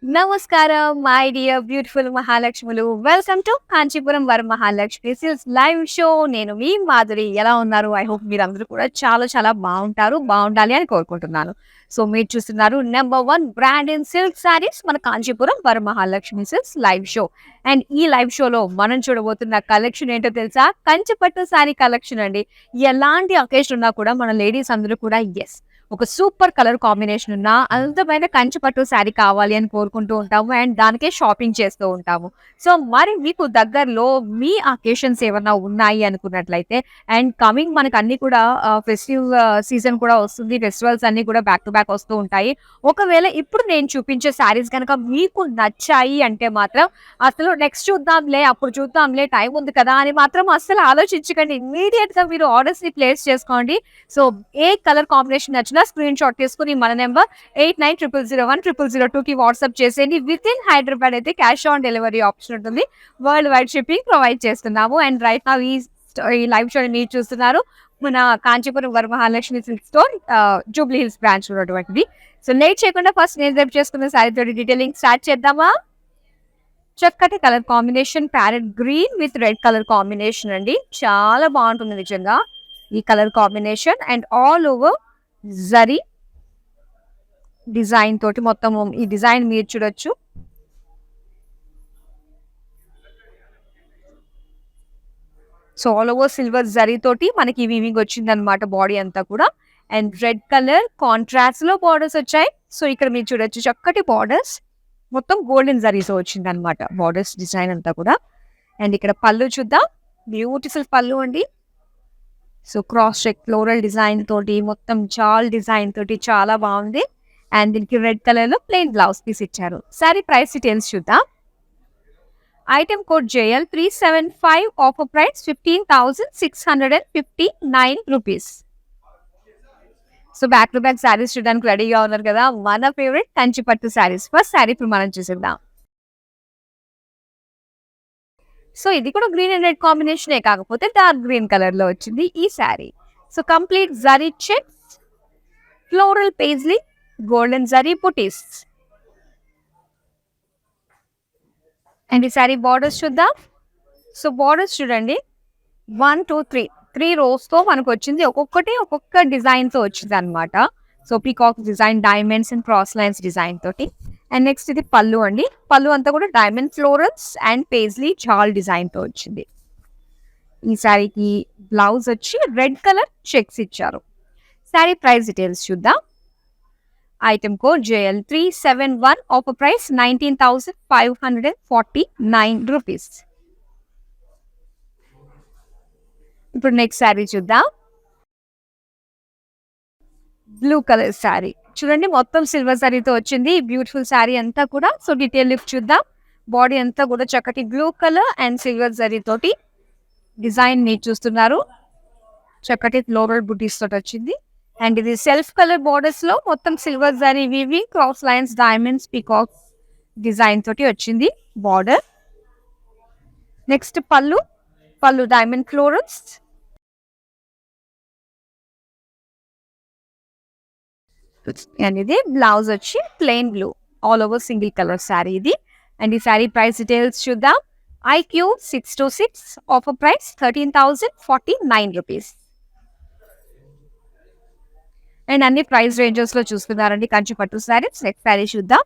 నమస్కారం my dear beautiful మహాలక్ష్ములు. Welcome to Kanchipuram Varamahalakshmi silks live show. నేను మీ మాధురి. ఎలా ఉన్నారు? ఐ హోప్ మీరందరూ కూడా చాలా చాలా బావుంటారు. బావుండాలి అని కోరుకుంటున్నాను. సో మీరు చూస్తున్నారు number 1 brand in silk saris మన Kanchipuram Varamahalakshmi silks live show. And ఈ లైవ్ షోలో మనం చూడబోతున్న కలెక్షన్ ఏంటో తెలుసా? కంచి పట్టు సారీ కలెక్షన్ అండి. ఎలాంటి అకేషన్ ఉన్నా కూడా మన లేడీస్ అందరూ కూడా ఒక సూపర్ కలర్ కాంబినేషన్ ఉన్న అందమైన కంచి పట్టు శారీ కావాలి అని కోరుకుంటూ ఉంటాము. అండ్ దానికే షాపింగ్ చేస్తూ ఉంటాము. సో మరి మీకు దగ్గరలో మీ అకేషన్స్ ఏమన్నా ఉన్నాయి అనుకున్నట్లయితే అండ్ కమింగ్ మనకు అన్ని కూడా ఫెస్టివ్ సీజన్ కూడా వస్తుంది. ఫెస్టివల్స్ అన్ని కూడా బ్యాక్ టు బ్యాక్ వస్తూ ఉంటాయి. ఒకవేళ ఇప్పుడు నేను చూపించే శారీస్ గనక మీకు నచ్చాయి అంటే మాత్రం అసలు నెక్స్ట్ చూద్దాంలే, అప్పుడు చూద్దాంలే, టైం ఉంది కదా అని మాత్రం అస్సలు ఆలోచించకండి. ఇమ్మీడియట్ గా మీరు ఆర్డర్స్ ని ప్లేస్ చేసుకోండి. సో ఏ కలర్ కాంబినేషన్ నచ్చినా స్క్రీన్ షాట్ తీసుకుని మన నెంబర్ 8900010002కి వాట్సాప్ చేసేయండి. విత్ ఇన్ హైదరాబాద్ అయితే క్యాష్ ఆన్ డెలివరీ ఆప్షన్ ఉంటుంది. వరల్డ్ వైడ్ షిప్పింగ్ ప్రొవైడ్ చేస్తున్నాము. అండ్ రైట్ నౌ ఈ లైవ్ షో మీరు చూస్తున్నారు మన Kanchipuram Varamahalakshmi silk store Jubilee hills branch ఉన్నటువంటిది. సో లేట్ చేయకుండా ఫస్ట్ నేను రేపు చేసుకున్న శారీ తోటి డీటెయిలింగ్ స్టార్ట్ చేద్దామా? చక్కటి colour combination parrot green with red colour combination అండి. చాలా బాగుంటుంది నిజంగా ఈ colour combination. And all over zari design తోటి మొత్తం ఈ డిజైన్ మీరు చూడొచ్చు. So all over silver zari తోటి మనకి వీవింగ్ వచ్చింది అనమాట బాడీ అంతా కూడా. అండ్ రెడ్ కలర్ కాంట్రాస్ట్ లో బార్డర్స్ వచ్చాయి. సో ఇక్కడ మీరు చూడొచ్చు చక్కటి బార్డర్స్ మొత్తం గోల్డెన్ జరీతో వచ్చింది అనమాట బార్డర్స్ డిజైన్ అంతా కూడా. అండ్ ఇక్కడ పళ్ళు చూద్దాం. బ్యూటిఫుల్ పళ్ళు అండి. So cross check floral design తోటి మొత్తం చాల్ డిజైన్ తోటి చాలా బాగుంది. అండ్ దీనికి రెడ్ కలర్ లో ప్లెయిన్ బ్లౌజ్ పీస్ ఇచ్చారు. సారీ ప్రైస్ డీటెయిల్స్ చూద్దాం. Item code JL375, offer price 15,659 rupees. So back to back saris చూడడానికి రెడీగా ఉన్నారు కదా మన ఫేవరెట్ కంచి పట్టు శారీస్. ఫస్ట్ శారీ ఇప్పుడు మనం చూసేద్దాం. సో ఇది కూడా గ్రీన్ అండ్ రెడ్ కాంబినేషన్ కాకపోతే డార్క్ గ్రీన్ కలర్ లో వచ్చింది ఈ sari. So complete zari checks, floral paisley, golden zari buttis. And ఈ శారీ బార్డర్స్ చూద్దాం. సో బార్డర్స్ చూడండి 1 2 3 రోస్ తో మనకు వచ్చింది. ఒక్కొక్కటి ఒక్కొక్క డిజైన్ తో వచ్చింది అనమాట. So peacock design, diamonds and cross lines design తోటి. అండ్ నెక్స్ట్ ఇది పళ్ళు అండి. పళ్ళు అంతా కూడా డైమండ్ ఫ్లోరల్స్ అండ్ పేజ్లీ జాల్ డిజైన్ తో వచ్చింది. ఈ శారీకి బ్లౌజ్ వచ్చి రెడ్ కలర్ చెక్స్ ఇచ్చారు. శారీ ప్రైస్ డీటెయిల్స్ చూద్దాం. Item code JL371, offer price 19,549 rupees. ఇప్పుడు నెక్స్ట్ శారీ చూద్దాం. బ్లూ కలర్ శారీ చూడండి మొత్తం సిల్వర్ శారీతో వచ్చింది. బ్యూటిఫుల్ శారీ అంతా కూడా. సో డీటెయిల్ లుక్ చూద్దాం. బాడీ అంతా కూడా చక్కటి blue colour and silver zari తోటి డిజైన్ ని చూస్తున్నారు. చక్కటి ఫ్లోరల్ బుటీస్ తోటి వచ్చింది. అండ్ ఇది సెల్ఫ్ కలర్ బార్డర్స్ లో మొత్తం silver zari weaving, cross lines, diamonds, peacock design తోటి వచ్చింది బార్డర్. నెక్స్ట్ పళ్ళు డైమండ్ ఫ్లోరల్స్. అండ్ ఇది బ్లౌజ్ వచ్చి plain blue all over single colour sari ఇది. అండ్ ఈ శారీ ప్రైస్ డీటెయిల్స్ చూద్దాం. IQ626, offer price 13,049 rupees. And అన్ని ప్రైస్ రేంజెస్ లో చూస్తున్నారండి కంచి పట్టు శారీస్. నెక్స్ట్ శారీ చూద్దాం.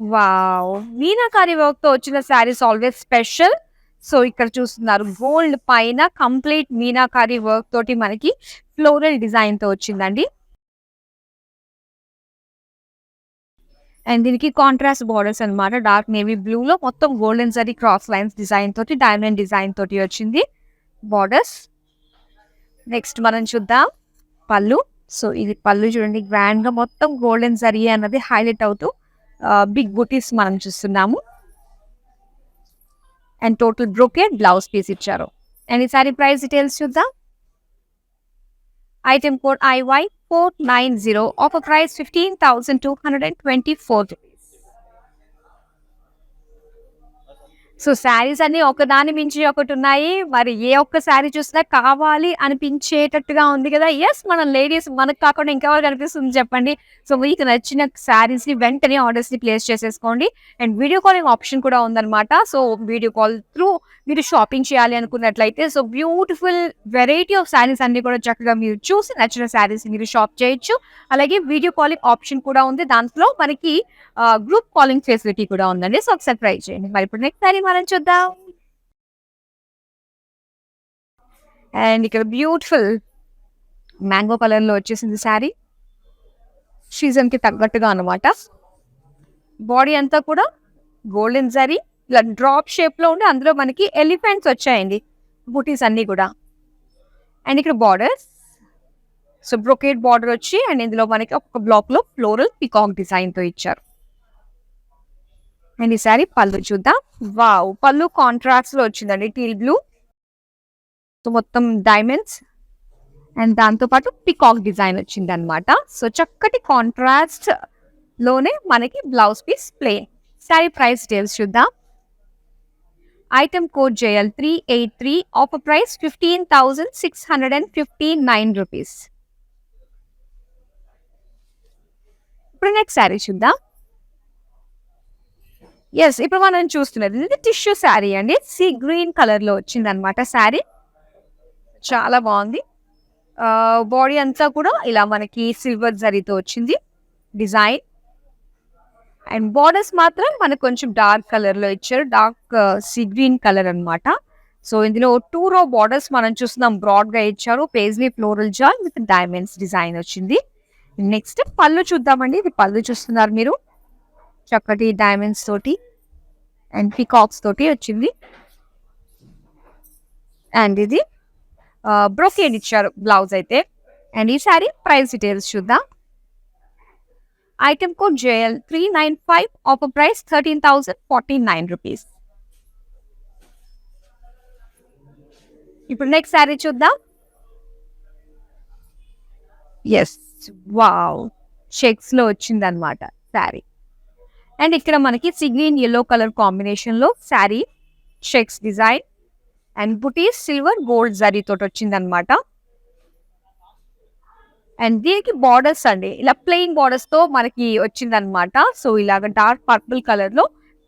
వావ్, మీనాకారి వర్క్ తో వచ్చిన శారీస్ ఆల్వేస్ స్పెషల్. సో ఇక్కడ చూస్తున్నారు గోల్డ్ పైన కంప్లీట్ మీనాకారి వర్క్ తోటి మనకి ఫ్లోరల్ డిజైన్ తో వచ్చిందండి. అండ్ దీనికి కాంట్రాస్ట్ బార్డర్స్ అనమాట. డార్క్ నేవీ బ్లూ లో మొత్తం golden zari cross lines design తోటి, డైమండ్ డిజైన్ తోటి వచ్చింది బార్డర్స్. నెక్స్ట్ మనం చూద్దాం పళ్ళు. సో ఇది పళ్ళు చూడండి గ్రాండ్ గా మొత్తం గోల్డెన్ జరీ అన్నది హైలైట్ అవుతూ బిగ్ బుటీస్ మనం చూస్తున్నాము. And total brocade blouse piece ఇచ్చారు. అండ్ ఈ సారీ ప్రైస్ డీటెయిల్స్ చూద్దాం. Item code IY490, offer price 15,224 rupees. So saris అన్ని ఒకదాని మించి ఒకటి ఉన్నాయి. మరి ఏ ఒక్క శారీ చూసినా కావాలి అనిపించేటట్టుగా ఉంది కదా! యెస్, మనం లేడీస్ మనకు కాకుండా ఇంకెవరికి అనిపిస్తుంది చెప్పండి. సో మీకు నచ్చిన శారీస్‌ని వెంటనే ఆర్డర్స్‌ని ప్లేస్ చేసేసుకోండి. అండ్ వీడియో కాలింగ్ ఆప్షన్ కూడా ఉందన్నమాట. సో వీడియో కాల్ త్రూ మీరు షాపింగ్ చేయాలి అనుకున్నట్లయితే so beautiful variety of saris అన్ని కూడా చక్కగా మీరు చూసి నచ్చిన శారీస్ మీరు షాప్ చేయొచ్చు. అలాగే వీడియో కాలింగ్ ఆప్షన్ కూడా ఉంది. దాంట్లో మనకి గ్రూప్ కాలింగ్ ఫెసిలిటీ కూడా ఉందండి. సో ఒకసారి ట్రై చేయండి. మరి ఇప్పుడు నెక్స్ట్ శారీ మనం చూద్దాం. అండ్ ఇక్కడ బ్యూటిఫుల్ మ్యాంగో కలర్ లో వచ్చేసింది శారీ. సీజన్ కి తగ్గట్టుగా అన్నమాట. బాడీ అంతా కూడా గోల్డెన్ జరీ ఇలా డ్రాప్ షేప్ లో ఉండి అందులో మనకి ఎలిఫెంట్స్ వచ్చాయండి, బూటీస్ అన్ని కూడా. అండ్ ఇక్కడ బార్డర్స్, సో బ్రొకేట్ బార్డర్ వచ్చి అండ్ ఇందులో మనకి ఒక బ్లాక్ లో ఫ్లోరల్ పికాక్ డిజైన్ తో ఇచ్చారు. అండ్ ఈ సారీ పళ్ళు చూద్దాం. వావ్, పళ్ళు కాంట్రాస్ట్ లో వచ్చిందండి, టీల్ బ్లూ. సో మొత్తం డైమండ్స్ అండ్ దాంతో పాటు పికాక్ డిజైన్ వచ్చింది అనమాట. సో చక్కటి కాంట్రాస్ట్ లోనే మనకి blouse piece plain. Sari price details చూద్దాం. Item code JL 383, offer price 15,659 rupees. ఇప్పుడు నెక్స్ట్ శారీ చూద్దాం. ఎస్, ఇప్పుడు మనం చూస్తున్నది ఇది టిష్యూ శారీ అండి. సీ గ్రీన్ కలర్ లో వచ్చింది అనమాట శారీ. చాలా బాగుంది. బాడీ అంతా కూడా ఇలా మనకి సిల్వర్ జరీతో వచ్చింది డిజైన్. అండ్ బార్డర్స్ మాత్రం మనకు కొంచెం డార్క్ కలర్ లో ఇచ్చారు, డార్క్ సీ గ్రీన్ కలర్ అన్నమాట. సో ఇందులో 2 రో బార్డర్స్ మనం చూస్తున్నాం, బ్రాడ్ గా ఇచ్చారు. పేజ్లీ ఫ్లోరల్ జాల్ విత్ డైమండ్స్ డిజైన్ వచ్చింది. నెక్స్ట్ పళ్ళు చూద్దామండి. ఇది పళ్ళు చూస్తున్నారు మీరు, చక్కటి డైమండ్స్ తోటి అండ్ పికాక్స్ తోటి వచ్చింది. అండ్ ఇది బ్రోకేడ్ ఇచ్చారు బ్లౌజ్ అయితే. అండ్ ఈ సారీ ప్రైస్ డీటెయిల్స్ చూద్దాం. Item code JL 395, offer price 13,049 rupees. ఇప్పుడు నెక్స్ట్ సారీ చూద్దాం. ఎస్, వావ్, చెక్స్ లో వచ్చింది అనమాట శారీ. అండ్ ఇక్కడ మనకి గ్రీన్ yellow కలర్ కాంబినేషన్ లో sari checks design and buttis silver gold zari తోటి వచ్చింది అనమాట. అండ్ దీనికి బార్డర్స్ అండి ఇలా ప్లెయిన్ బార్డర్స్ తో మనకి వచ్చింది అనమాట. సో ఇలాగ డార్క్ పర్పుల్ కలర్ లో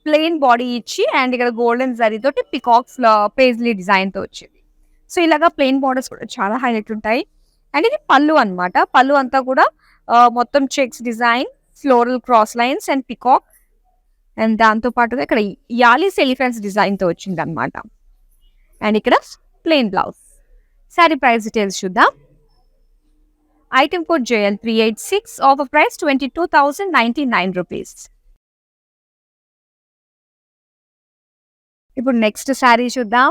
ప్లెయిన్ బాడీ ఇచ్చి అండ్ ఇక్కడ గోల్డెన్ జరీ తోటి పికాక్స్ పేజ్లీ డిజైన్ తో వచ్చింది. సో ఇలాగా ప్లెయిన్ బార్డర్స్ కూడా చాలా హైలైట్ ఉంటాయి. అండ్ ఇది పళ్ళు అనమాట. పళ్ళు అంతా కూడా మొత్తం checks design, floral cross lines and peacock and దాంతో పాటుగా ఇక్కడ యాలిస్ ఎలిఫెంట్స్ డిజైన్ తో వచ్చింది అనమాట. అండ్ ఇక్కడ plain blouse. Sari price details చూద్దాం. Item code JL 386, offer price 22,099 rupees. ఇప్పుడు నెక్స్ట్ శారీ చూద్దాం.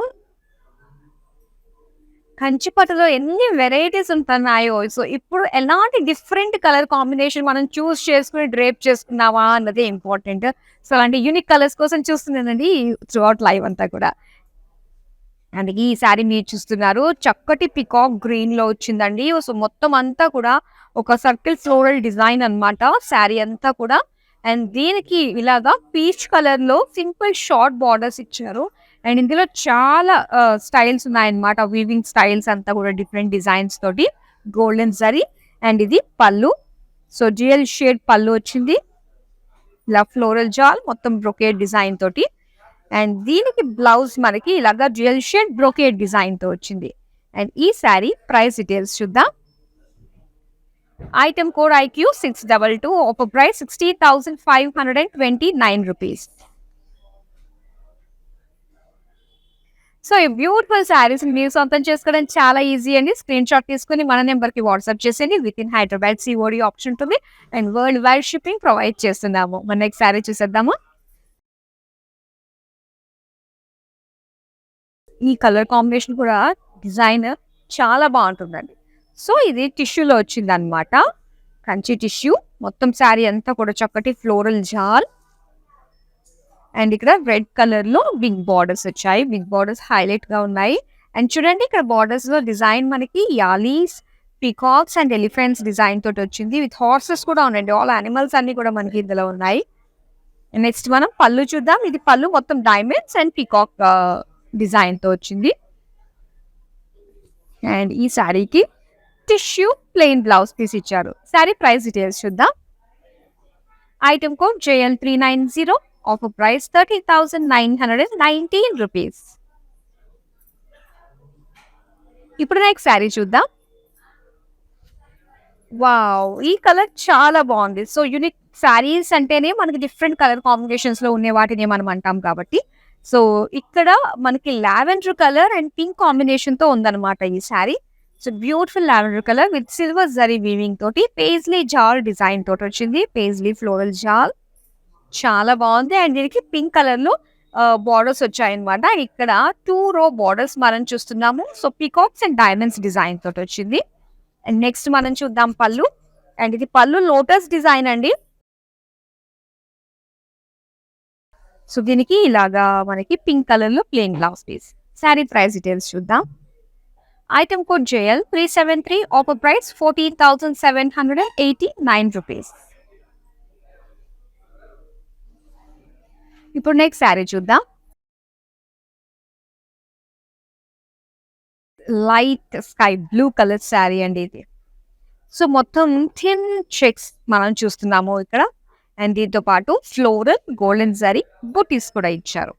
కంచిపట్టులో ఎన్ని వెరైటీస్ ఉంటున్నాయో. సో ఇప్పుడు ఎలాంటి డిఫరెంట్ కలర్ కాంబినేషన్ మనం చూస్ చేసుకుని డ్రేప్ చేసుకున్నావా అన్నదే ఇంపార్టెంట్. సో అలాంటి యూనిక్ కలర్స్ కోసం చూస్తున్నానండి త్రూ అవుట్ లైవ్ అంతా కూడా. అండ్ ఈ శారీ మీరు చూస్తున్నారు, చక్కటి పికాక్ గ్రీన్ లో వచ్చిందండి. సో మొత్తం అంతా కూడా ఒక సర్కిల్ ఫ్లోరల్ డిజైన్ అన్నమాట శారీ అంతా కూడా. అండ్ దీనికి ఇలాగా పీచ్ కలర్ లో సింపుల్ షార్ట్ బార్డర్స్ ఇచ్చారు. అండ్ ఇందులో చాలా స్టైల్స్ ఉన్నాయన్నమాట, వీవింగ్ స్టైల్స్ అంతా కూడా డిఫరెంట్ డిజైన్స్ తోటి గోల్డెన్ జరీ. అండ్ ఇది పళ్ళు. సో డ్యూయల్ షేడ్ పళ్ళు వచ్చింది, ఇలా ఫ్లోరల్ జాల్ మొత్తం బ్రొకేడ్ డిజైన్ తోటి. అండ్ దీనికి బ్లౌజ్ మనకి ఇలాగా డ్యూయల్ షేడ్ బ్రొకేడ్ డిజైన్ తో వచ్చింది. అండ్ ఈ శారీ ప్రైస్ డీటెయిల్స్ చూద్దాం. Item code IQ 622, offer price 60,529 rupees. So ఈ బ్యూటిఫుల్ శారీస్ మీరు సొంతం చేసుకోవడం చాలా ఈజీ అండి. స్క్రీన్ షాట్ తీసుకుని మన నెంబర్ కి వాట్సాప్ చేసేయండి. With in Hyderabad COD option ఉంటుంది and world wide shipping provide చేస్తున్నాము. మన నెక్స్ట్ శారీ చూసేద్దాము. ఈ కలర్ కాంబినేషన్ కూడా డిజైన్ చాలా బాగుంటుందండి. సో ఇది టిష్యూలో వచ్చింది అనమాట, కంచి టిష్యూ. మొత్తం శారీ అంతా కూడా చక్కటి ఫ్లోరల్ జాల్ అండ్ ఇక్కడ రెడ్ కలర్ లో బిగ్ బార్డర్స్ వచ్చాయి. బిగ్ బార్డర్స్ హైలైట్ గా ఉన్నాయి. అండ్ చూడండి ఇక్కడ బార్డర్స్ లో డిజైన్ మనకి allies, peacocks and elephants design తోటి వచ్చింది. విత్ హార్సెస్ కూడా ఉన్నాయండి. ఆల్ యానిమల్స్ అన్ని కూడా మనకి ఇందులో ఉన్నాయి. నెక్స్ట్ మనం పళ్ళు చూద్దాం. ఇది పళ్ళు మొత్తం డైమండ్స్ అండ్ పీకాక్ డిజైన్ తో వచ్చింది. అండ్ ఈ శారీకి టిష్యూ ప్లెయిన్ బ్లౌజ్ పీస్ ఇచ్చారు. శారీ ప్రైస్ డీటెయిల్స్ చూద్దాం. Item code JL390. Offer price 30,919 rupees. ఇప్పుడు నెక్స్ట్ శారీ చూద్దాం. వావ్! ఈ కలర్ చాలా బాగుంది. సో యూనిక్ శారీస్ అంటేనే మనకి డిఫరెంట్ కలర్ కాంబినేషన్స్ లో ఉండే వాటిని మనం అంటాం కాబట్టి, సో ఇక్కడ మనకి lavender colour and pink combination తో ఉందన్నమాట ఈ sari. So beautiful lavender colour with silver zari weaving తోటి పేజ్లీ జాల్ డిజైన్ తోటి వచ్చింది. పేజ్లీ ఫ్లోరల్ జాల్ చాలా బాగుంది. అండ్ దీనికి పింక్ కలర్ లో బార్డర్స్ వచ్చాయన్నమాట. ఇక్కడ 2 రో బార్డర్స్ మనం చూస్తున్నాము. So peacocks and diamonds design తోటి వచ్చింది. అండ్ నెక్స్ట్ మనం చూద్దాం పళ్ళు. అండ్ ఇది పళ్ళు లోటస్ డిజైన్ అండి. సో దీనికి ఇలాగా మనకి పింక్ కలర్ లో plain blouse piece. Sari price details చూద్దాం. Item code JL373. Offer price 14,789 rupees. ఇప్పుడు నెక్స్ట్ శారీ చూద్దాం. Light sky blue colour sari అండి ఇది. సో మొత్తం థిన్ చెక్స్ మనం చూస్తున్నాము ఇక్కడ. అండ్ దీంతో పాటు ఫ్లోరల్ గోల్డెన్ జరీ బుటీస్ కూడా ఇచ్చారు.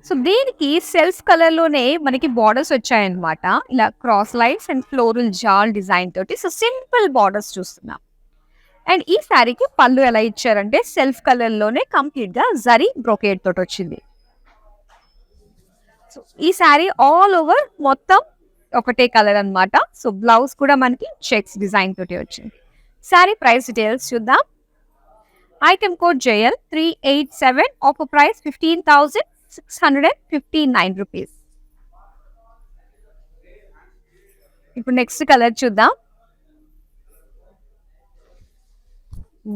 సో దీనికి సెల్ఫ్ కలర్ లోనే మనకి బార్డర్స్ వచ్చాయన్నమాట. ఇలా క్రాస్ లైన్స్ అండ్ ఫ్లోరల్ జాల్ డిజైన్ తోటి సో సింపుల్ బార్డర్స్ చూస్తున్నాం. అండ్ ఈ శారీకి పళ్ళు ఎలా ఇచ్చారంటే సెల్ఫ్ కలర్ లోనే కంప్లీట్ గా జరీ బ్రోకేడ్ తోటి వచ్చింది. సో ఈ శారీ ఆల్ ఓవర్ మొత్తం ఒకటే కలర్ అన్నమాట. సో బ్లౌజ్ కూడా మనకి చెక్స్ డిజైన్ తోటి వచ్చింది. శారీ ప్రైస్ డీటెయిల్స్ చూద్దాం. Item code JL387. Offer price 15,659 rupees. ఇప్పుడు నెక్స్ట్ కలర్ చూద్దాం.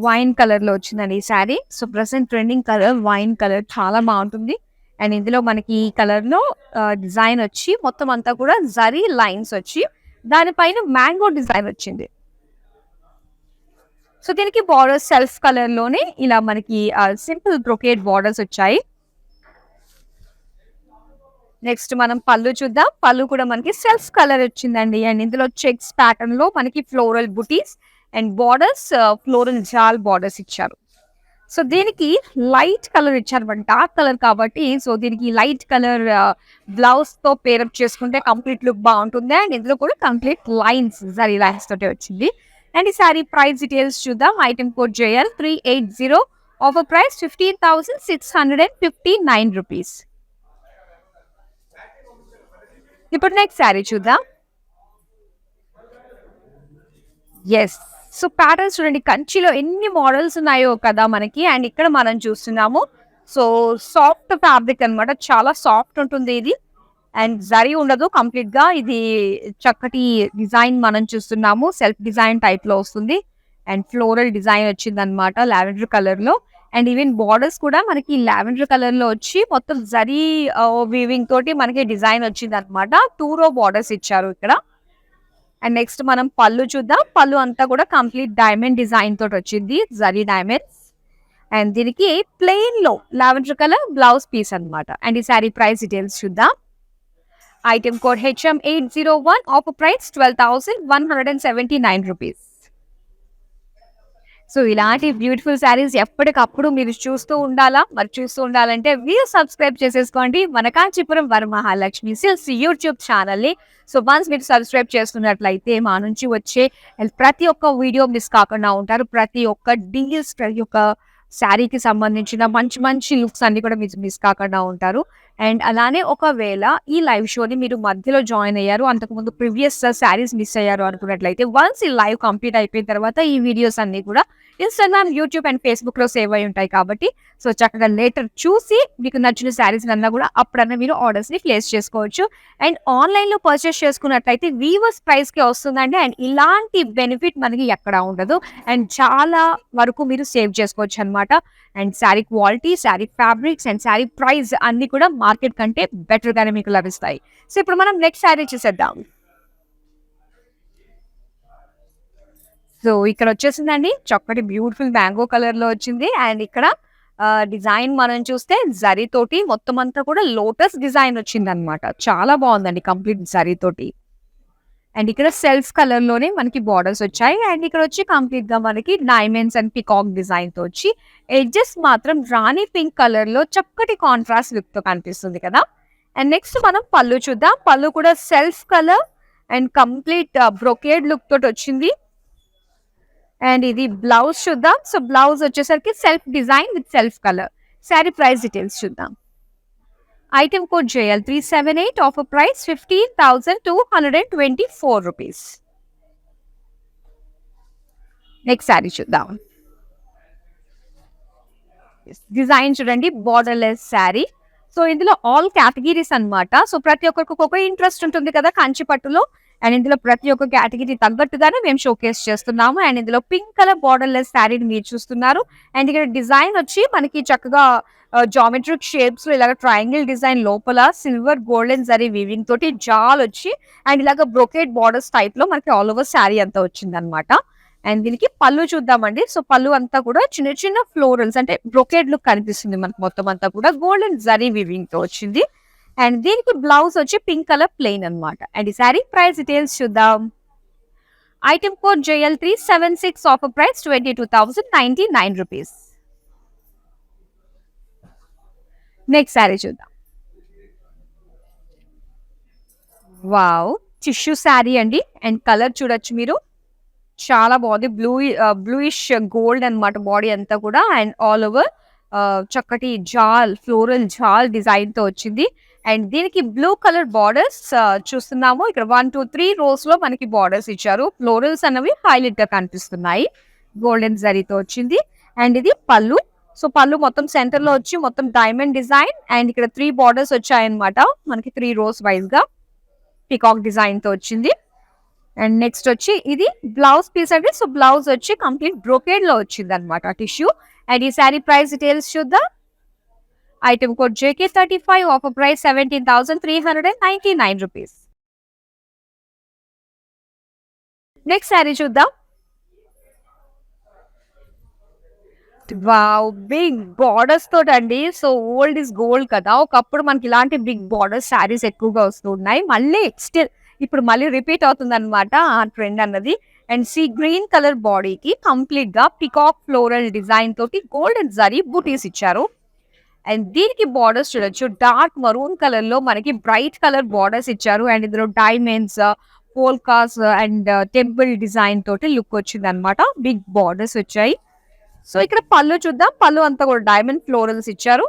వైన్ కలర్ లో వచ్చిందండి ఈ sari. So present trending colour wine colour చాలా బాగుంటుంది. అండ్ ఇందులో మనకి ఈ కలర్ లో డిజైన్ వచ్చి మొత్తం అంతా కూడా జరీ లైన్స్ వచ్చి దానిపైన మ్యాంగో డిజైన్ వచ్చింది. సో దీనికి బార్డర్స్ సెల్ఫ్ కలర్ లోనే ఇలా మనకి సింపుల్ బ్రొకేడ్ బార్డర్స్ వచ్చాయి. నెక్స్ట్ మనం పళ్ళు చూద్దాం. పళ్ళు కూడా మనకి సెల్ఫ్ కలర్ వచ్చిందండి. అండ్ ఇందులో చెక్స్ ప్యాటర్న్ లో మనకి floral buttis and borders floral జాల్ బార్డర్స్ ఇచ్చారు. సో దీనికి లైట్ కలర్ ఇచ్చారు, డార్క్ కలర్ కాబట్టి. సో దీనికి లైట్ కలర్ బ్లౌజ్ తో పేరప్ చేసుకుంటే కంప్లీట్ లుక్ బాగుంటుంది. అండ్ ఇందులో కూడా కంప్లీట్ లైన్స్ జరీ లైన్స్ తోటి వచ్చింది. అండ్ ఈ సారీ ప్రైస్ డీటెయిల్స్ చూద్దాం. Item code JL380. Offer price 15,659 rupees. ఇప్పుడు నెక్స్ట్ శారీ చూద్దాం. ఎస్, సో ప్యాటర్న్స్ చూడండి, కంచిలో ఎన్ని మోడల్స్ ఉన్నాయో కదా మనకి. అండ్ ఇక్కడ మనం చూస్తున్నాము సో సాఫ్ట్ ఫ్యాబ్రిక్ అన్నమాట. చాలా సాఫ్ట్ ఉంటుంది ఇది. అండ్ జరీ ఉండదు, కంప్లీట్ గా ఇది చక్కటి డిజైన్ మనం చూస్తున్నాము. సెల్ఫ్ డిజైన్ టైప్ లో వస్తుంది. అండ్ ఫ్లోరల్ డిజైన్ వచ్చింది అనమాట లావెండర్ కలర్ లో. అండ్ ఈవెన్ బార్డర్స్ కూడా మనకి లావెండర్ కలర్ లో వచ్చి మొత్తం జరీ వీవింగ్ తోటి మనకి డిజైన్ వచ్చింది అనమాట. 2 రో బార్డర్స్ ఇచ్చారు ఇక్కడ. అండ్ నెక్స్ట్ మనం పళ్ళు చూద్దాం. పళ్ళు అంతా కూడా కంప్లీట్ డైమండ్ డిజైన్ తోటి వచ్చింది, జరీ డైమండ్స్. అండ్ దీనికి ప్లెయిన్ లో లావెండర్ కలర్ బ్లౌజ్ పీస్ అన్నమాట. అండ్ ఈ సారీ ప్రైస్ డీటెయిల్స్ చూద్దాం. Item code HM801. Offer price 12,179 rupees. So ఇలాంటి బ్యూటిఫుల్ శారీస్ ఎప్పటికప్పుడు మీరు చూస్తూ ఉండాలా? మరి చూస్తూ ఉండాలంటే మీరు సబ్స్క్రైబ్ చేసేసుకోండి మన కాంచీపురం వరమహాలక్ష్మి సిల్క్స్ యూట్యూబ్ ఛానల్ని. సో వన్స్ మీరు సబ్స్క్రైబ్ చేసుకున్నట్లయితే మా నుంచి వచ్చే ప్రతి ఒక్క వీడియో మిస్ కాకుండా ఉంటారు. ప్రతి ఒక్క డీల్స్, ప్రతి ఒక్క శారీకి సంబంధించిన మంచి మంచి లుక్స్ అన్ని కూడా మీరు మిస్ కాకుండా ఉంటారు. అండ్ అలానే ఒకవేళ ఈ లైవ్ షోని మీరు మధ్యలో జాయిన్ అయ్యారు, అంతకుముందు ప్రీవియస్ శారీస్ మిస్ అయ్యారు అనుకున్నట్లయితే వన్స్ ఈ లైవ్ కంప్లీట్ అయిపోయిన తర్వాత ఈ వీడియోస్ అన్ని కూడా ఇన్స్టాగ్రామ్, యూట్యూబ్ అండ్ ఫేస్బుక్ లో సేవ్ అయి ఉంటాయి కాబట్టి సో చక్కగా లేటర్ చూసి మీకు నచ్చిన శారీస్ అన్నా కూడా అప్పుడన్నా మీరు ఆర్డర్స్ ని ప్లేస్ చేసుకోవచ్చు. అండ్ ఆన్లైన్ లో పర్చేస్ చేసుకున్నట్లయితే వీవర్స్ ప్రైస్ కి వస్తుందండి. అండ్ ఇలాంటి బెనిఫిట్ మనకి ఎక్కడా ఉండదు. అండ్ చాలా వరకు మీరు సేవ్ చేసుకోవచ్చు అనమాట. And sari quality, sari fabrics and sari price అన్ని కూడా మార్కెట్ కంటే బెటర్ గానే మీకు లభిస్తాయి. సో ఇప్పుడు మనం నెక్స్ట్ శారీ చూసేద్దాం. సో ఇక్కడ వచ్చేసిందండి చక్కటి బ్యూటిఫుల్ మ్యాంగో కలర్ లో వచ్చింది. అండ్ ఇక్కడ డిజైన్ మనం చూస్తే జరీ తోటి మొత్తం అంతా కూడా లోటస్ డిజైన్ వచ్చిందనమాట. చాలా బాగుందండి కంప్లీట్ జరీ తోటి. అండ్ ఇక్కడ సెల్ఫ్ కలర్ లోనే మనకి బార్డర్స్ వచ్చాయి. అండ్ ఇక్కడ వచ్చి కంప్లీట్ గా మనకి డైమండ్స్ అండ్ పికాక్ డిజైన్ తో వచ్చి ఎడ్జెస్ మాత్రం రాణి పింక్ కలర్ లో చక్కటి కాంట్రాస్ట్ లుక్ తో కనిపిస్తుంది కదా. అండ్ నెక్స్ట్ మనం పళ్ళు చూద్దాం. పళ్ళు కూడా self colour and complete brocade look తోటి వచ్చింది. అండ్ ఇది బ్లౌజ్ చూద్దాం. సో బ్లౌజ్ వచ్చేసరికి self design with self colour. Sari price details చూద్దాం. Item code JL 378, offer price 15,224 rupees. Next sari చూద్దాం. డిజైన్ చూడండి, బార్డర్లెస్ శారీ. సో ఇందులో ఆల్ కేటగిరీస్ అన్నమాట. సో ప్రతి ఒక్కరికి ఒక్కొక్క ఇంట్రెస్ట్ ఉంటుంది కదా కంచి పట్టులో. అండ్ ఇందులో ప్రతి ఒక్క కేటగిరీ తగ్గట్టుగానే మేము షోకేస్ చేస్తున్నాము. అండ్ ఇందులో పింక్ కలర్ బార్డర్లెస్ శారీని మీరు చూస్తున్నారు. అండ్ ఇక్కడ డిజైన్ వచ్చి మనకి చక్కగా జామెట్రిక్ షేప్స్ లో ఇలాగ ట్రయాంగిల్ డిజైన్, లోపల సిల్వర్ గోల్డెన్ జరీ వీవింగ్ తోటి జాల్ వచ్చి అండ్ ఇలాగ బ్రొకేట్ బార్డర్స్ టైప్ లో మనకి ఆల్ ఓవర్ శారీ అంతా వచ్చింది అనమాట. అండ్ దీనికి పళ్ళు చూద్దామండి. సో పళ్ళు అంతా కూడా చిన్న చిన్న ఫ్లోరల్స్ అంటే బ్రొకేడ్ లుక్ కనిపిస్తుంది మనకి. మొత్తం అంతా కూడా గోల్డెన్ జరీ వీవింగ్ తో వచ్చింది. అండ్ దీనికి బ్లౌజ్ వచ్చి పింక్ కలర్ ప్లెయిన్ అనమాట. అండ్ ఈ శారీ ప్రైస్ డీటెయిల్స్ చూద్దాం. Item code JL 376, offer price 22,099 rupees. Next sari చూద్దాం. వావ్, టిష్యూ శారీ అండి. అండ్ కలర్ చూడొచ్చు మీరు, చాలా బాగుంది. బ్లూయిష్ గోల్డ్ అన్నమాట బాడీ అంతా కూడా. అండ్ ఆల్ ఓవర్ చక్కటి జాల్, ఫ్లోరల్ జాల్ డిజైన్ తో వచ్చింది. అండ్ దీనికి బ్లూ కలర్ బార్డర్స్ చూస్తున్నాము. ఇక్కడ 1, 2, 3 రోస్ లో మనకి బార్డర్స్ ఇచ్చారు. ఫ్లోరల్స్ అన్నవి హైలైట్ గా కనిపిస్తున్నాయి. గోల్డెన్ జరీతో వచ్చింది. అండ్ ఇది పళ్ళు. సో పళ్ళు మొత్తం సెంటర్ లో వచ్చి మొత్తం డైమండ్ డిజైన్. అండ్ ఇక్కడ 3 బార్డర్స్ వచ్చాయన్నమాట మనకి 3 రోస్ వైజ్ గా పికాక్ డిజైన్ తో వచ్చింది. అండ్ నెక్స్ట్ వచ్చి ఇది బ్లౌజ్ పీస్ అండి. సో బ్లౌజ్ వచ్చి కంప్లీట్ బ్రోకేడ్ లో వచ్చింది అనమాట టిష్యూ. అండ్ ఈ శారీ ప్రైస్ డీటెయిల్స్ చూద్దాం. Item code JK 35, offer price 17,399 rupees. Next sari చూద్దాం. వావ్, బిగ్ బార్డర్స్ తోటి అండి. సో ఓల్డ్ ఇస్ గోల్డ్ కదా. ఒకప్పుడు మనకి ఇలాంటి బిగ్ బార్డర్స్ శారీస్ ఎక్కువగా వస్తున్నాయి. మళ్ళీ స్టిల్ ఇప్పుడు మళ్ళీ రిపీట్ అవుతుంది అనమాట ఆ ట్రెండ్ అన్నది. అండ్ సీ గ్రీన్ కలర్ బాడీకి కంప్లీట్ గా పికాక్ ఫ్లోరల్ డిజైన్ తోటి గోల్డెన్ జరీ బూటీస్ ఇచ్చారు. అండ్ దీనికి బార్డర్స్ చూడొచ్చు, డార్క్ మరూన్ కలర్ లో మనకి బ్రైట్ కలర్ బార్డర్స్ ఇచ్చారు. అండ్ ఇందులో diamonds, polkas and temple design తోటి లుక్ వచ్చింది అనమాట. బిగ్ బార్డర్స్ వచ్చాయి. సో ఇక్కడ పళ్ళు చూద్దాం. పళ్ళు అంతా కూడా డైమండ్ ఫ్లోరల్స్ ఇచ్చారు.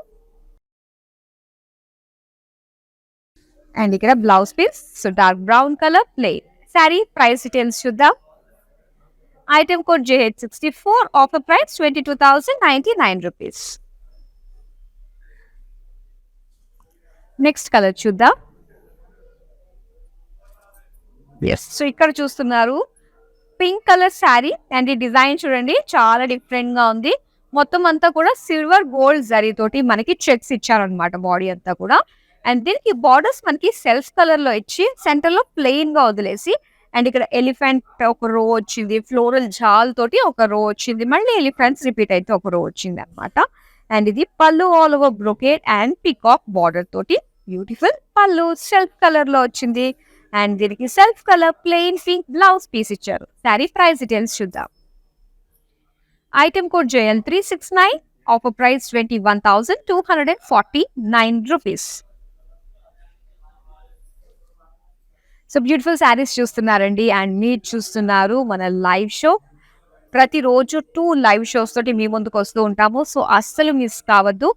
అండ్ ఇక్కడ blouse piece, so dark brown colour plain. Sari price details చూద్దాం. Item code JH 64, offer price 22,099 rupees. Next colour చూద్దాం. సో ఇక్కడ చూస్తున్నారు పింక్ కలర్ శారీ. అండ్ ఈ డిజైన్ చూడండి, చాలా డిఫరెంట్ గా ఉంది. మొత్తం అంతా కూడా సిల్వర్ గోల్డ్ జరీ తోటి మనకి చెక్స్ ఇచ్చారనమాట బాడీ అంతా కూడా. అండ్ దీనికి బార్డర్స్ మనకి సెల్ఫ్ కలర్ లో ఇచ్చి సెంటర్ లో ప్లెయిన్ గా వదిలేసి అండ్ ఇక్కడ ఎలిఫెంట్ ఒక రో వచ్చింది, ఫ్లోరల్ జాల్ తోటి ఒక రో వచ్చింది, మళ్ళీ ఎలిఫెంట్స్ రిపీట్ అయితే ఒక రో వచ్చింది అనమాట. అండ్ ఇది పళ్ళు all over brocade and peacock border తోటి బ్యూటిఫుల్ పళ్ళు సెల్ఫ్ కలర్ లో వచ్చింది. అండ్ దీనికి self colour plain pink blouse piece ఇచ్చారు. శారీ ప్రైస్ డీటెయిల్స్ చూద్దాం. Item code JL 369, offer price 21,249 rupees. So beautiful saris చూస్తున్నారండి. అండ్ మీరు చూస్తున్నారు మన లైవ్ షో. ప్రతిరోజు 2 లైవ్ షోస్ తోటి మీ ముందుకు వస్తూ ఉంటాము. సో అస్సలు మిస్ కావద్దు.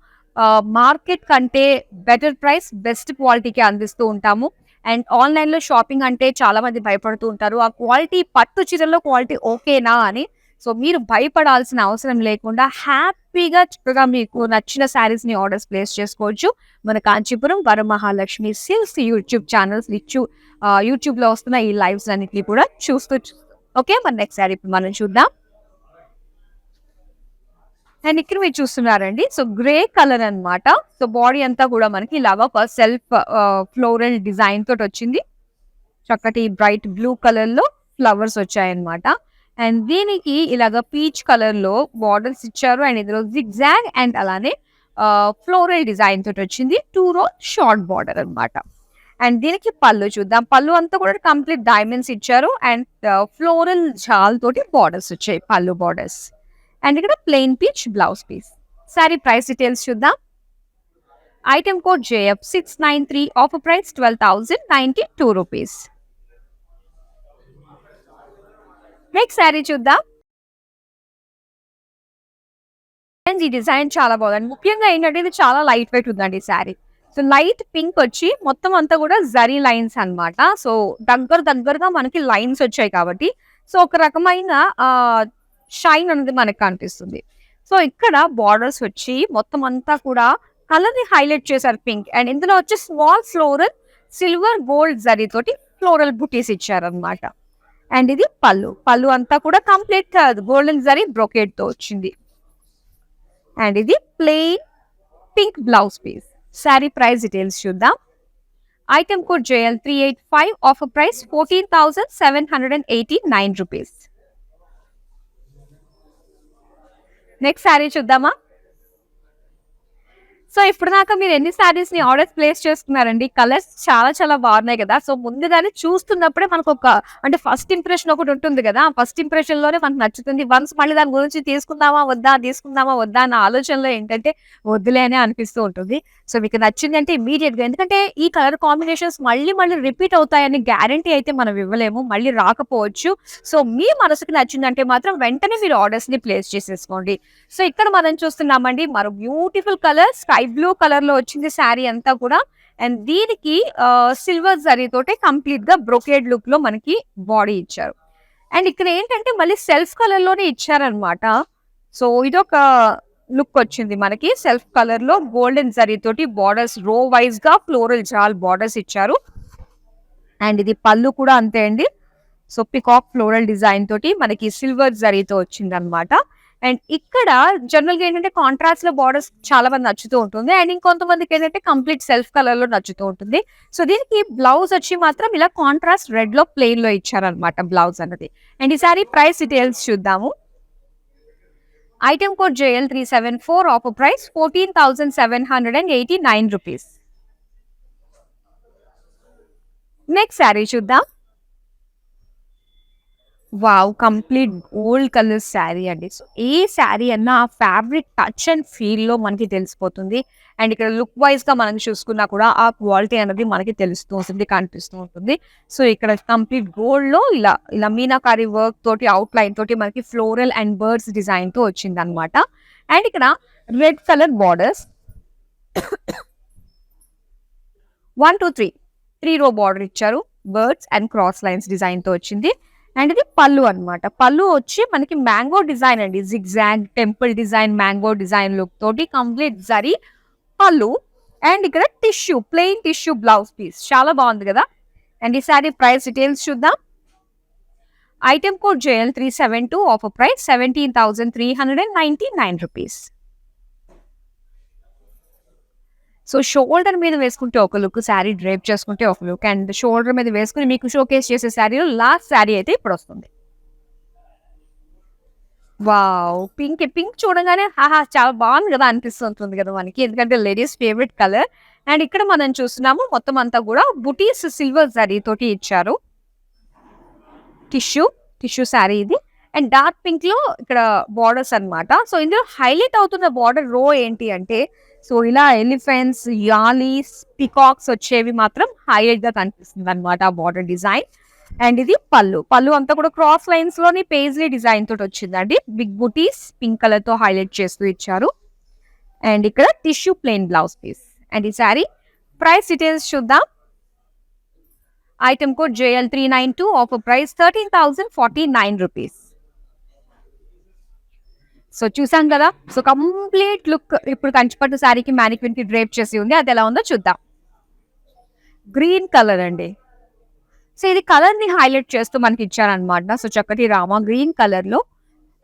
మార్కెట్ కంటే బెటర్ ప్రైస్, బెస్ట్ క్వాలిటీకి అందిస్తూ ఉంటాము. అండ్ ఆన్లైన్ లో షాపింగ్ అంటే చాలా మంది భయపడుతూ ఉంటారు, ఆ క్వాలిటీ పట్టు చీరల్లో క్వాలిటీ ఓకేనా అని. సో మీరు భయపడాల్సిన అవసరం లేకుండా హ్యాపీగా చక్కగా మీకు నచ్చిన శారీస్ ని ఆర్డర్స్ ప్లేస్ చేసుకోవచ్చు. మన Kanchipuram Varamahalakshmi silks YouTube channels YouTube లో వస్తున్న ఈ లైవ్స్ అన్నిటిని కూడా చూస్తూ ఓకే. మన నెక్స్ట్ శారీ మనం చూద్దాం. అండ్ ఇక్కడ మీరు చూస్తున్నారండి, సో గ్రే కలర్ అన్నమాట. సో బాడీ అంతా కూడా మనకి ఇలాగా ఒక సెల్ఫ్ ఫ్లోరల్ డిజైన్ తోటి వచ్చింది. చక్కటి బ్రైట్ బ్లూ కలర్ లో ఫ్లవర్స్ వచ్చాయన్నమాట. అండ్ దీనికి ఇలాగ పీచ్ కలర్ లో బార్డర్స్ ఇచ్చారు. అండ్ ఇందులో జిగ్జాగ్ అండ్ అలానే ఫ్లోరల్ డిజైన్ తోటి వచ్చింది. 2 రో షార్ట్ బార్డర్ అన్నమాట. అండ్ దీనికి పళ్ళు చూద్దాం. పళ్ళు అంతా కూడా కంప్లీట్ డైమండ్స్ ఇచ్చారు. అండ్ ఫ్లోరల్ జాల్ తోటి బార్డర్స్ వచ్చాయి పళ్ళు బార్డర్స్. అండ్ ఇక్కడ plain peach blouse piece. Sari price details చూద్దాం. Item code JF 693, offer price 12,092 rupees. Next sari చూద్దాం. అండ్ ఈ డిజైన్ చాలా బాగుందండి. ముఖ్యంగా ఏంటంటే ఇది చాలా లైట్ వెయిట్ ఉందండి ఈ శారీ. సో లైట్ పింక్ వచ్చి మొత్తం అంతా కూడా జరీ లైన్స్ అన్నమాట. సో దగ్గరగా మనకి లైన్స్ వచ్చాయి కాబట్టి సో ఒక రకమైన షైన్ అనేది మనకి కనిపిస్తుంది. సో ఇక్కడ బార్డర్స్ వచ్చి మొత్తం అంతా కూడా కలర్ ని హైలైట్ చేశారు పింక్. అండ్ ఇందులో వచ్చి small floral silver gold zari తోటి ఫ్లోరల్ బుటీస్ ఇచ్చారనమాట. అండ్ ఇది పళ్ళు అంతా కూడా కంప్లీట్ గోల్డెన్ జరీ బ్రొకేట్ తో వచ్చింది. అండ్ ఇది plain pink blouse piece. Sari price details చూద్దాం. Item code JL 385, offer price 14,789 rupees. Next sari చూద్దామా. సో ఇప్పుడు దాకా మీరు ఎన్ని శారీస్ ని ఆర్డర్స్ ప్లేస్ చేస్తున్నారండి? కలర్స్ చాలా బాగున్నాయి కదా. సో ముందుగానే చూస్తున్నప్పుడే మనకు ఒక అంటే ఫస్ట్ ఇంప్రెషన్ ఒకటి ఉంటుంది కదా. ఆ ఫస్ట్ ఇంప్రెషన్ లోనే మనకు నచ్చుతుంది. వన్స్ మళ్ళీ దాని గురించి తీసుకుందామా వద్దా అన్న ఆలోచనలో ఏంటంటే వద్దులే అని అనిపిస్తూ ఉంటుంది. సో మీకు నచ్చింది అంటే ఇమీడియట్ గా, ఎందుకంటే ఈ కలర్ కాంబినేషన్స్ మళ్ళీ రిపీట్ అవుతాయని గ్యారంటీ అయితే మనం ఇవ్వలేము, మళ్ళీ రాకపోవచ్చు. సో మీ మనసుకి నచ్చిందంటే మాత్రం వెంటనే మీరు ఆర్డర్స్ ని ప్లేస్ చేసేసుకోండి. సో ఇక్కడ మనం చూస్తున్నామండి మరో beautiful colour sky blue colour లో వచ్చింది శారీ అంతా కూడా. అండ్ దీనికి సిల్వర్ జరీ తోటి కంప్లీట్ గా బ్రొకేడ్ లుక్ లో మనకి బాడీ ఇచ్చారు. అండ్ ఇక్కడ ఏంటంటే మళ్ళీ సెల్ఫ్ కలర్ లోనే ఇచ్చారనమాట. సో ఇదొక లుక్ వచ్చింది మనకి. సెల్ఫ్ కలర్ లో గోల్డెన్ జరీ తోటి బార్డర్స్ రో వైజ్ గా ఫ్లోరల్ జాల్ బార్డర్స్ ఇచ్చారు. అండ్ ఇది పళ్ళు కూడా అంతే అండి. సో పికాక్ ఫ్లోరల్ డిజైన్ తోటి మనకి సిల్వర్ జరీతో వచ్చింది అనమాట. అండ్ ఇక్కడ జనరల్ గా ఏంటంటే కాంట్రాస్ట్ లో బార్డర్స్ చాలా మంది నచ్చుతూ ఉంటుంది. అండ్ ఇంకొంతమందికి ఏంటంటే కంప్లీట్ సెల్ఫ్ కలర్ లో నచ్చుతూ ఉంటుంది. సో దీనికి బ్లౌజ్ వచ్చి మాత్రం ఇలా కాంట్రాస్ట్ రెడ్ లో ప్లెయిన్ లో ఇచ్చారనమాట బ్లౌజ్ అన్నది. అండ్ ఈసారి ప్రైస్ డీటెయిల్స్ చూద్దాము. Item code JL 374, offer price 14,789 rupees. Next sari చూద్దాం. Wow, complete gold colour sari అండి. సో ఏ శారీ అన్నా ఆ ఫ్యాబ్రిక్ టచ్ అండ్ ఫీల్ లో మనకి తెలిసిపోతుంది. అండ్ ఇక్కడ లుక్ వైజ్ గా మనం చూసుకున్నా కూడా ఆ క్వాలిటీ అనేది మనకి తెలుస్తూ ఉంటుంది, కనిపిస్తూ ఉంటుంది. సో ఇక్కడ కంప్లీట్ గోల్డ్ లో ఇలా మీనాకారి వర్క్ తోటి అవుట్ లైన్ తోటి మనకి ఫ్లోరల్ అండ్ బర్డ్స్ డిజైన్ తో వచ్చింది అనమాట. అండ్ ఇక్కడ రెడ్ కలర్ బార్డర్స్ 1 2 3 రో బార్డర్ ఇచ్చారు. Birds and cross lines design తో వచ్చింది. అండ్ ఇది పళ్ళు అన్నమాట. పళ్ళు వచ్చి మనకి మ్యాంగో డిజైన్ అండి, zigzag temple design mango design look తోటి కంప్లీట్ జరీ పళ్ళు. అండ్ ఇక్కడ ప్లెయిన్ టిష్యూ బ్లౌజ్ పీస్ చాలా బాగుంది కదా. అండ్ ఈ సారీ ప్రైస్ డీటెయిల్స్ చూద్దాం. Item code JL 372, offer price 17,399 rupees. So shoulder మీద వేసుకుంటే ఒక లుక్, శారీ డ్రేప్ చేసుకుంటే ఒక లుక్. అండ్ షోల్డర్ మీద వేసుకుని మీకు షోకేస్ చేసే శారీలో లాస్ట్ శారీ అయితే ఇప్పుడు వస్తుంది. వావ్, పింక్ చూడగానే చాలా బాగుంది కదా అనిపిస్తుంటుంది కదా మనకి, ఎందుకంటే లేడీస్ ఫేవరెట్ కలర్. అండ్ ఇక్కడ మనం చూస్తున్నాము మొత్తం అంతా కూడా బుటీస్ సిల్వర్ జరీ తోటి ఇచ్చారు. టిష్యూ శారీ ఇది. అండ్ డార్క్ పింక్ లో ఇక్కడ బార్డర్స్ అన్నమాట. సో ఇందులో హైలైట్ అవుతున్న బార్డర్ రో ఏంటి అంటే, సో ఇలా ఎలిఫెంట్స్, యాలీస్, పికాక్స్ వచ్చేవి మాత్రం హైలైట్ గా కనిపిస్తుంది అనమాట ఆ బార్డర్ డిజైన్. అండ్ ఇది పళ్ళు అంతా కూడా క్రాస్ లైన్స్ లోని పేజ్లీ డిజైన్ తోటి వచ్చిందండి. బిగ్ బుటీస్ పింక్ కలర్ తో హైలైట్ చేస్తూ ఇచ్చారు. అండ్ ఇక్కడ tissue plain blouse piece. And ఈ సారీ ప్రైస్ డీటెయిల్స్ చూద్దాం. Item code JL 392, offer price 13,049 rupees. So చూసాం కదా. సో కంప్లీట్ లుక్ ఇప్పుడు కంచిపట్టు శారీకి మ్యానిక్విన్ కి డ్రేప్ చేసి ఉంది. అది ఎలా ఉందో చూద్దాం. గ్రీన్ కలర్ అండి. సో ఇది కలర్ ని హైలైట్ చేస్తూ మనకి ఇచ్చారనమాట. సో చక్కటి రామా గ్రీన్ కలర్ లో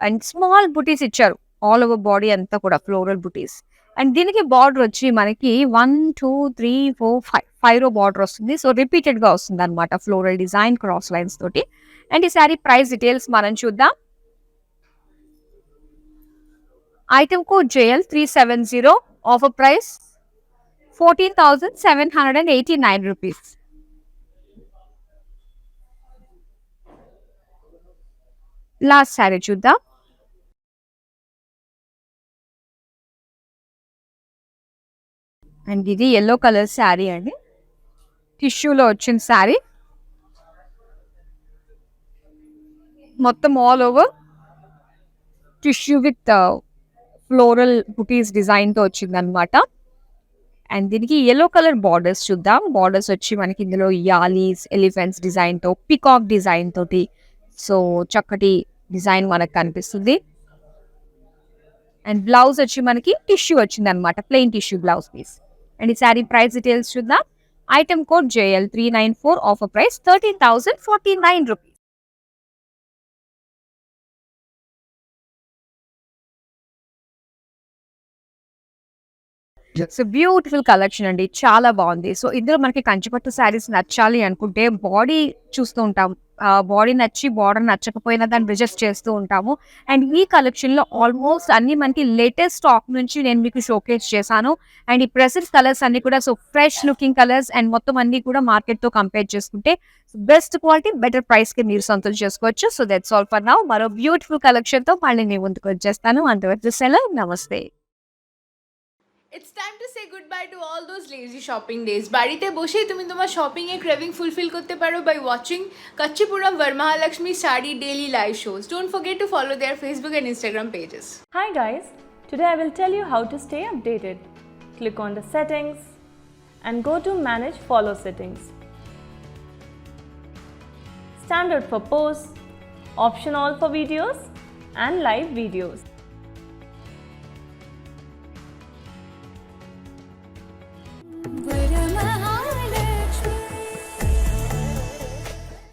అండ్ స్మాల్ బుటీస్ ఇచ్చారు ఆల్ ఓవర్ బాడీ అంతా కూడా ఫ్లోరల్ బుటీస్. అండ్ దీనికి బార్డర్ వచ్చి మనకి 1 2 3 4 5 రో బార్డర్ వస్తుంది. సో రిపీటెడ్ గా వస్తుంది అనమాట ఫ్లోరల్ డిజైన్ క్రాస్ లైన్స్ తోటి. అండ్ ఈ సారీ ప్రైస్ డీటెయిల్స్ మనం చూద్దాం. Item code JL370. Offer price 14,789 rupees. Last sari చూద్దాం. అండ్ ఇది ఎల్లో కలర్ శారీ అండి, టిష్యూలో వచ్చిన శారీ. మొత్తం all over tissue with floral బుటీస్ డిజైన్తో వచ్చింది అనమాట. అండ్ దీనికి ఎల్లో కలర్ బార్డర్స్ చూద్దాం. బార్డర్స్ వచ్చి మనకి ఇందులో యాలీస్, ఎలిఫెంట్స్ డిజైన్తో, పికాక్ డిజైన్ తోటి, సో చక్కటి డిజైన్ మనకు కనిపిస్తుంది. అండ్ బ్లౌజ్ వచ్చి మనకి టిష్యూ వచ్చింది అనమాట, plain tissue blouse piece. And ఈ శారీ ప్రైస్ డీటెయిల్స్ చూద్దాం. Item code JL394. Offer price 13,049 rupees. So beautiful collection అండి, చాలా బాగుంది. సో ఇందులో మనకి కంచిపట్టు శారీస్ నచ్చాలి అనుకుంటే బాడీ చూస్తూ ఉంటాం, బాడీ నచ్చి బార్డర్ నచ్చకపోయినా దాన్ని రిజెక్ట్ చేస్తూ ఉంటాము. అండ్ ఈ కలెక్షన్లో ఆల్మోస్ట్ అన్ని మనకి లేటెస్ట్ స్టాక్ నుంచి నేను మీకు షోకేస్ చేశాను. అండ్ ఈ ప్రెసెంట్ కలర్స్ అన్ని కూడా so fresh looking colours, and మొత్తం అన్ని కూడా మార్కెట్తో కంపేర్ చేసుకుంటే బెస్ట్ క్వాలిటీ, బెటర్ ప్రైస్కి మీరు సొంతం చేసుకోవచ్చు. So that's all for now. మరో బ్యూటిఫుల్ కలెక్షన్తో మళ్ళీ మీ ముందుకు వచ్చేస్తాను. అంతవరకు సెలవు, నమస్తే. It's time to say goodbye to all those lazy shopping days. বাড়িতে বসেই তুমি তোমার শপিং এর ক্রেভিং ফুলফিল করতে পারো by watching Kanchipuram Varamahalakshmi Saree daily live shows. Don't forget to follow their Facebook and Instagram pages. Hi guys, today I will tell you how to stay updated. Click on the settings and go to manage follow settings. Standard for posts, option all for videos and live videos.